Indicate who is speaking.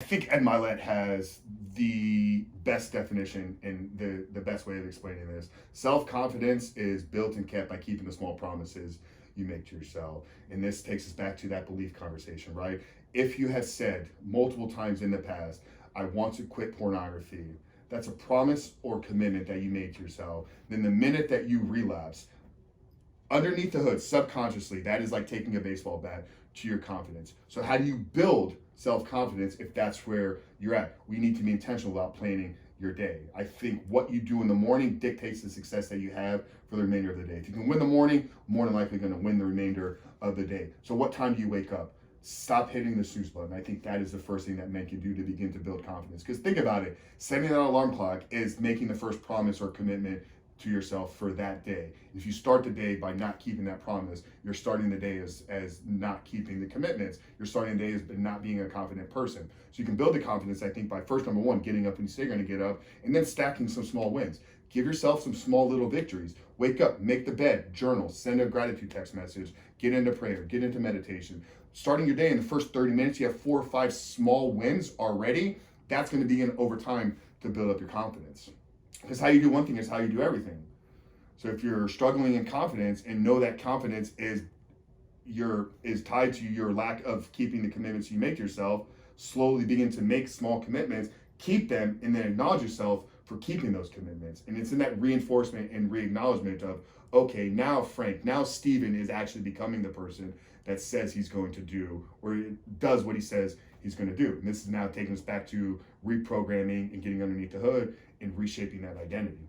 Speaker 1: I think Ed Milet has the best definition and the best way of explaining this. Self-confidence is built and kept by keeping the small promises you make to yourself. And this takes us back to that belief conversation, right? If you have said multiple times in the past, I want to quit pornography, that's a promise or commitment that you made to yourself. Then the minute that you relapse, underneath the hood, subconsciously, that is like taking a baseball bat to your confidence. So how do you build self-confidence if that's where you're at? We need to be intentional about planning your day. I think what you do in the morning dictates the success that you have for the remainder of the day. If you can win the morning, more than likely going to win the remainder of the day. So what time do you wake up? Stop hitting the snooze button. I think that is the first thing that men can do to begin to build confidence. Because think about it, setting that alarm clock is making the first promise or commitment to yourself for that day. If you start the day by not keeping that promise, you're starting the day as not keeping the commitments. You're starting the day as not being a confident person. So you can build the confidence, I think, by first, number one, getting up when you say you're gonna get up, and then stacking some small wins. Give yourself some small little victories. Wake up, make the bed, journal, send a gratitude text message, get into prayer, get into meditation. Starting your day in the first 30 minutes, you have 4 or 5 small wins already. That's gonna begin over time to build up your confidence. Because how you do one thing is how you do everything. So if you're struggling in confidence and know that confidence is tied to your lack of keeping the commitments you make to yourself, slowly begin to make small commitments, keep them, and then acknowledge yourself for keeping those commitments. And it's in that reinforcement and re-acknowledgement of, okay, now Frank, now Steven is actually becoming the person that says he's going to do or does what he says he's going to do. And this is now taking us back to reprogramming and getting underneath the hood and reshaping that identity.